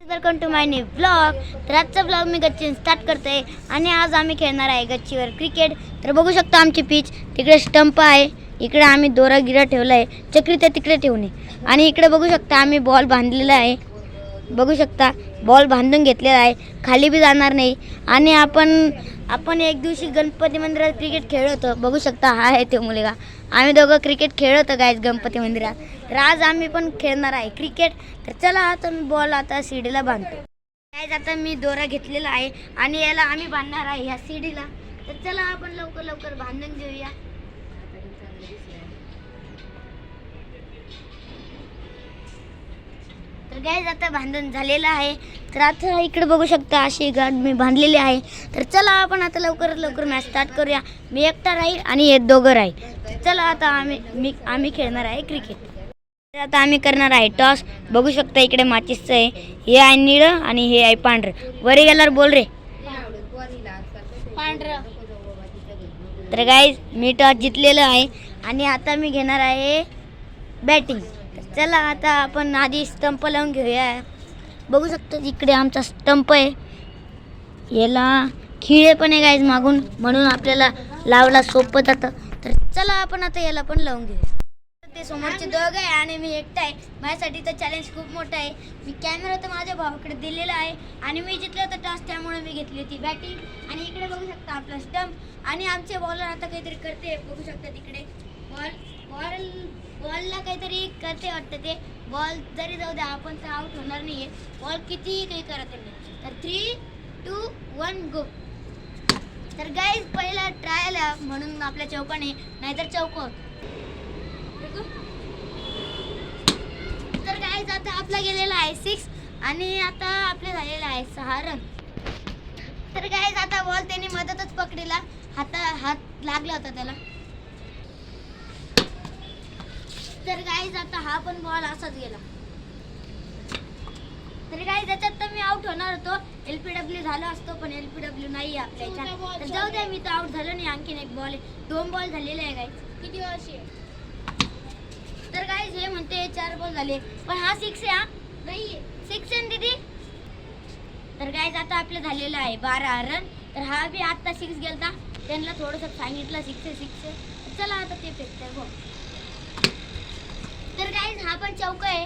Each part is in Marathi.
Welcome to my new blog. तर आजचा ब्लॉग मी गच्चीवर स्टार्ट करते आणि आज आम्ही खेळणार आहे गच्चीवर क्रिकेट. तर बघू शकता आमची पिच, तिकडे स्टंप आहे, इकडे आम्ही दोरा गिरा ठेवला आहे, चक्री त्या तिकडे ठेवणे आणि इकडे बघू शकता आम्ही बॉल बांधलेला आहे. बघू शकता बॉल बांधून घेतलेला आहे, खाली बी जाणार नाही. आणि आपण एक दिवशी गणपती मंदिरात क्रिकेट खेळलो होतो. बघू शकता हा आहे तो मुलगा. आम्ही दोघं क्रिकेट खेळत होतो गाईज गणपती मंदिरात. तर आज आम्ही पण खेळणार आहे क्रिकेट. तर चला आता मी बॉल आता सीडीला बांधतो गाईज. आता मी दोरा घेतलेला आहे आणि याला आम्ही बांधणार आहे ह्या सीडीला. तर चला आपण लवकर लवकर बांधून घेऊया. तर गाईज आता बांधून झालेलं आहे. तर आता इकडे बघू शकता अशी गाठ मी बांधलेली आहे. तर चला आपण आता लवकर लवकर मॅच स्टार्ट करूया. मी एकटा राहील आणि हे दोघं राहील. तर चला आता आम्ही खेळणार आहे क्रिकेट. तर आता आम्ही करणार आहे टॉस. बघू शकता इकडे माचीसचं आहे, हे आहे निळं आणि हे आहे पांढरं. वरी गेल्यावर बोल रे पांढरं. तर गाईज मी टॉस जिंकलेलं आहे आणि आता मी घेणार आहे बॅटिंग. चला आता आपण आधी स्टंप लावून घेऊया. बघू शकतो इकडे आमचा स्टंप आहे, याला खिळे पण आहे गाईज मागून, म्हणून आपल्याला लावला सोपं जातं. तर चला आपण आता याला पण लावून घेऊया. ते समोरचे दोघं आहे आणि मी एकटा आहे. माझ्यासाठी तर चॅलेंज खूप मोठं आहे. मी कॅमेरा तर माझ्या भावाकडे दिलेला आहे आणि मी जिंकलं होतं टॉस, त्यामुळे मी घेतली होती बॅटिंग. आणि इकडे बघू शकता आपला स्टंप आणि आमचे बॉलर आता काहीतरी करते. बघू शकता तिकडे बॉलला काहीतरी करते वाटतं. ते बॉल जरी जाऊ द्या, आपण तर आउट होणार नाही आहे. बॉल कितीही काही करत नाही. तर 3, 2, 1 गो. तर गाईज पहिला ट्रायल म्हणून आपल्या चौकाने, नाहीतर चौकोत. तर गाईज आता आपला गेलेला आहे 6 आणि आता आपले झालेला आहे 6 रन. तर गाईज आता बॉल त्यांनी मदतच पकडीला, हात लागला होता त्याला. तर गाईज आता हा पण बॉल असाच गेला. तर गाईज याच्यात तर मी आउट होणार होतो, LPW झाला असतो, पण LPW नाही आपल्या याच्यात. तर जाऊ द्या, मी तर आउट झालो नाही. आणखीन एक बॉल आहे, 2 बॉल झालेले आहे गाईज. किती वर्षी? तर गाईज हे म्हणते 4 बॉल झाले, पण हा 6 आहे. हा नाही 6 आहे दीदी. तर गाईज आता आपलं झालेलं आहे 12 रन. तर हा बी आता 6 गेलता, त्यांना थोडंसं सांगितलं 6 आहे. चला आता ते फेकतंय बॉल. तर गाईज हा पण चौका आहे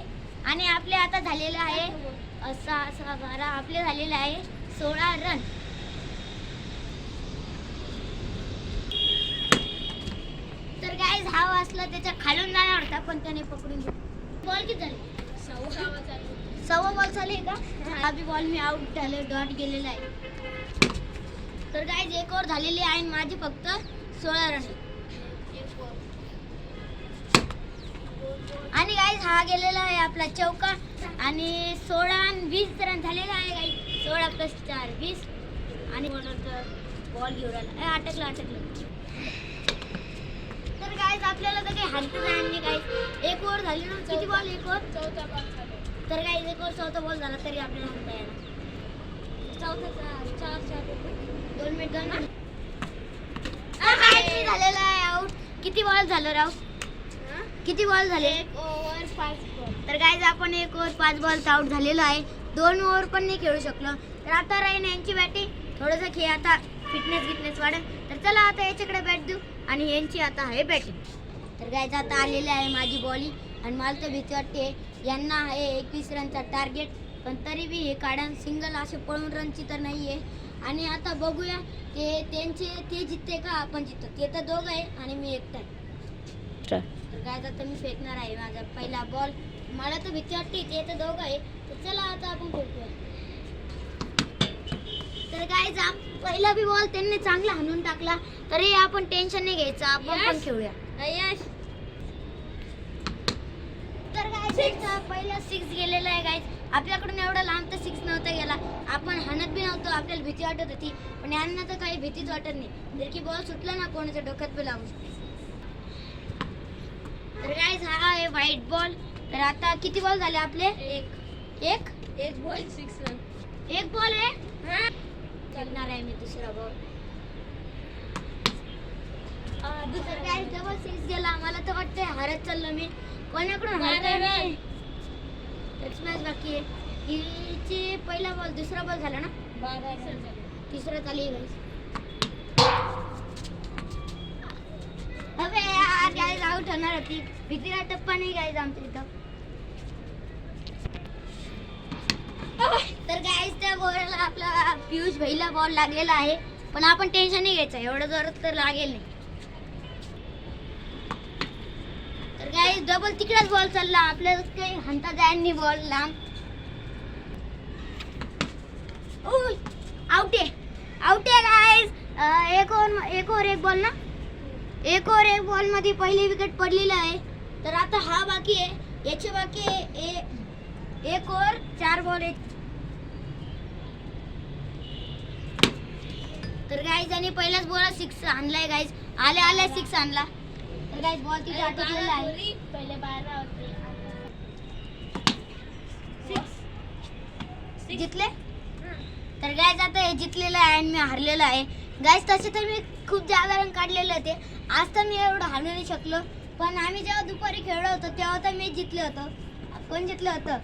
आणि आपले आता झालेलं आहे 6, 12, आपले झालेलं आहे 16 रन. तर गाईज हा वाचला, त्याच्या खालून जाणार होता पण त्याने पकडून घेतला. बॉल किती झाले? 6 बॉल झाले का? हा बी बॉल मी आउट झाले, डॉट गेलेला आहे. तर गाईज एक ओव्हर झालेली आहे, माझी फक्त 16 रन. आणि गाईज हा गेलेला आहे आपला चौका आणि 16 आणि 20 रन झालेला आहे गाईज. 16 + 4 20. आणि बॉल घेऊन राहिला, अटकलं. तर गाईज आपल्याला तर काही हाणतं नाही गाईज. एक ओव्हर झाली ना, किती बॉल? एक ओव्हर चौथा बॉल झाला. तर गाईज एक ओव्हर चौथा बॉल झाला तरी आपल्याला हाणता येणार. चौथा 4 2 मिनिट झालेला आहे आउट. किती बॉल झालं राव? किती बॉल झाले? 1 ओव्हर 5 बॉल. तर गाईज आपण 1 ओव्हर 5 बॉल आउट झालेलो आहे. 2 ओव्हर पण नाही खेळू शकलो. तर आता राहीन यांची बॅटिंग. थोडंसं खेळ आता फिटनेस वाढेल. तर चला आता याच्याकडे बॅट देऊ आणि यांची आता आहे बॅटिंग. तर गाईज आता आलेले आहे माझी बॉलिंग आणि मला तर भीती वाटते. यांना आहे 21 रनचा टार्गेट, पण तरी बी हे काढून सिंगल असे पळून रनची तर नाही आहे. आणि आता बघूया ते जिंकते का आपण जिंकतो. ते तर दोघं आहे आणि मी एकटा आहे. तर गाईज आता मी फेकणार आहे माझा पहिला बॉल. मला तर भीती वाटते, ते तर दोघं आहे. तर चला आता आपण फेकूया. तर गाईज पहिला बी बॉल त्यांनी चांगला हाणून टाकला, तरी आपण टेन्शन नाही घ्यायचं, आपण पण खेळूया. तर गाईज पहिला 6 गेलेला आहे गाईज. आपल्याकडून एवढा लांब तर 6 नव्हता गेला. आपण हाणत बी नव्हतो, आपल्याला भीती वाटत होती, पण यांना तर काही भीतीच वाटत नाही. जर की बॉल सुटला ना, कोणाच्या डोक्यात बी लागू शकतो. तर गाईज हा आहे व्हाईट बॉल. तर आता किती बॉल झाले आपले? एक बॉल 6 रन. 1 बॉल आहे. करणार आहे मी दुसरा बॉल. दुसरा गाईज डबल 6 गेला. मला तर वाटतंय हारत चाललो मी. कोणाकडून हारतोय मी? मॅच बाकी आहे. हिचे पहिला बॉल दुसरा बॉल झाला ना, तिसरा चालू आहे गाईज. अबे यार गाईज आउट होणार होती. भीतीला टप्पा नाही गाईज आमच्या इथं. तर गाईज त्या बॉलला आपला पियुष भाईला बॉल लागलेला आहे, पण आपण टेन्शन नाही घ्यायचं, एवढं जोरात तर लागेल नाही. तर गाईज डबल तिकडेच बॉल चालला, आपल्याला काही हंता जायनी बॉल लांब. आउट आहे गाईज. एक ओव्हर एक बॉल ना, एक ओव्हर एक बॉल मध्ये पहिली विकेट पडलेला आहे. तर आता हा बाकी आहे, याचे बाकी आहे एक ओव्हर 4 बॉल. तर गाईज आणि पहिलाच बॉल 6 आणलाय गाईज, आल्या 6 आणला. तर गाईज बॉल तिथे अटकलेला आहे. पहिले 12 होते, 6 जितले. तर गाईज आता हे जितलेलं आहे आणि मी हारलेलो आहे गाईज. तसे तर मी खूप जादा रन काढलेले होते, आज तर मी एवढं हारू नाही शकलो. पण आम्ही जेव्हा दुपारी खेळलो होतो तेव्हा तर मी जितले होतो. कोण जितलं होतं?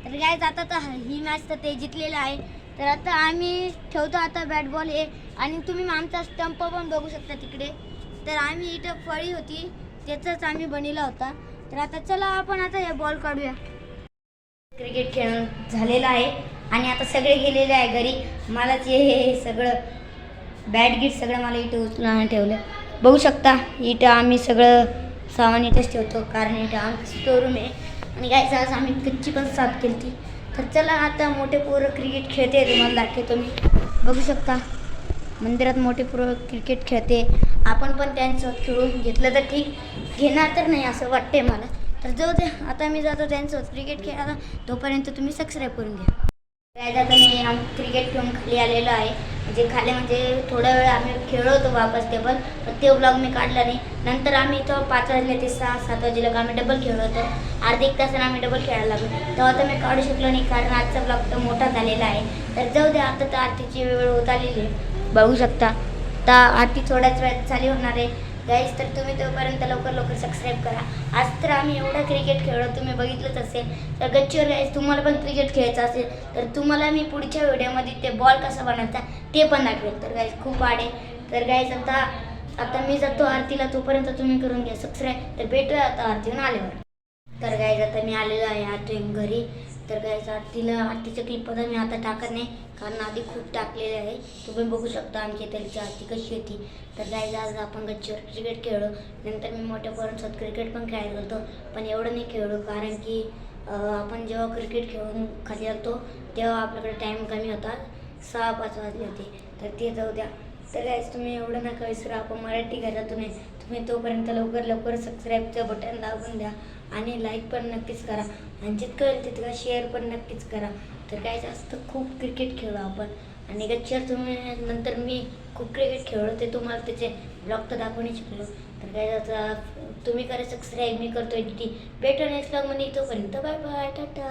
तर गाईज आता तर ही मॅच तर ते जितलेलं आहे. तर आता आम्ही ठेवतो आता बॅट बॉल हे, आणि तुम्ही आमचा स्टंप पण बघू शकता तिकडे. तर आम्ही इथं फळी होती त्याचाच आम्ही बनवला होता. तर आता चला आपण आता हे बॉल काढूया. क्रिकेट खेळून झालेलं आहे आणि आता सगळे गेलेले आहे घरी. मलाच हे सगळं बॅट गीट सगळं मला इथं उचलून ठेवलं. बघू शकता इथं आम्ही सगळं सामान इथंच ठेवतो, कारण इथं आमचं स्टोरूम आहे. आणि गाईज आज आम्ही कच्ची पण साफ केली ती. तर चला आता मोठे पोरं क्रिकेट खेळते, तुम्हाला दाखवतो मी. बघू शकता मंदिरात मोठे पोरं क्रिकेट खेळते. आपण पण त्यांच्यासोबत खेळून घेतलं तर ठीक, घेणार तर नाही असं वाटते मला. तर जाऊ दे, आता मी जातो त्यांच्यासोबत क्रिकेट खेळायला. तोपर्यंत तुम्ही सबस्क्राईब करून घ्या. काय आता मी क्रिकेट खेळून खाली आलेलो आहे. म्हणजे थोडा वेळ आम्ही खेळलो होतो वापस टेबल, पण ते ब्लॉग मी काढला नाही. नंतर आम्ही इथं 5 वाजले ते 6-7 वाजेला आम्ही डबल खेळलो होतो. अर्धा एक तासानं आम्ही डबल खेळायला लागलो. तेव्हा तर मी काढू शकलो नाही, कारण आजचा ब्लॉग तर मोठा झालेला आहे. तर जाऊ दे, आता तर आरतीची वेळ होत आलेली आहे. बघू शकता आता आरती थोड्याच वेळात चालू होणार आहे गाईज. तर तुम्ही तोपर्यंत लवकर सबस्क्राईब करा. आज तर आम्ही एवढा क्रिकेट खेळलो, तुम्ही बघितलंच असेल. तर गच्चीवर गाईज तुम्हाला पण क्रिकेट खेळायचं असेल तर तुम्हाला मी पुढच्या व्हिडिओमध्ये ते बॉल कसा बनवायचा ते पण दाखवेल. तर गाईज खूप आडे. तर गाईज आता मी जातो आरतीला, तोपर्यंत तुम्ही करून घ्या सबस्क्राईब. तर भेटूया आता आरतीहून आल्यावर. तर गाईज आता मी आलेलो आहे आरतीहून घरी. तर गाईज आरतीच्या क्लिपमध्ये मी आता टाकत नाही, कारण आधी खूप टाकलेले आहे. तुम्ही बघू शकता आमच्या इथलची आरती कशी होती. तर गाईज आज आपण गच्चीवर क्रिकेट खेळलो. नंतर मी मोठ्या पोरांसोबत क्रिकेट पण खेळायला होतो, पण एवढं नाही खेळलो, कारण की आपण जेव्हा क्रिकेट खेळून खाली आलतो तेव्हा आपल्याकडे टाईम कमी होता, 6-5 वाजले होते. तर ते जाऊ द्या. तर गाईज तुम्ही एवढं नका विसरा, आपण मराठी घरातून आहे. तुम्ही तोपर्यंत लवकर सबस्क्राईबचं बटन दाबून द्या आणि लाईक पण नक्कीच करा, आणि जितकं होईल तितकं शेअर पण नक्कीच करा. तर काय जास्त खूप क्रिकेट खेळलो आपण, आणि गच्चीवर तुम्ही नंतर मी खूप क्रिकेट खेळलो, ते तुम्हाला त्याचे ब्लॉग तर दाखवून शिकलो. तर काय आता तुम्ही करा सबस्क्राईब, मी करतो एडिटिंग. भेटू नेक्स्ट ब्लॉगमध्ये. तोपर्यंत बाय बाय, टाटा.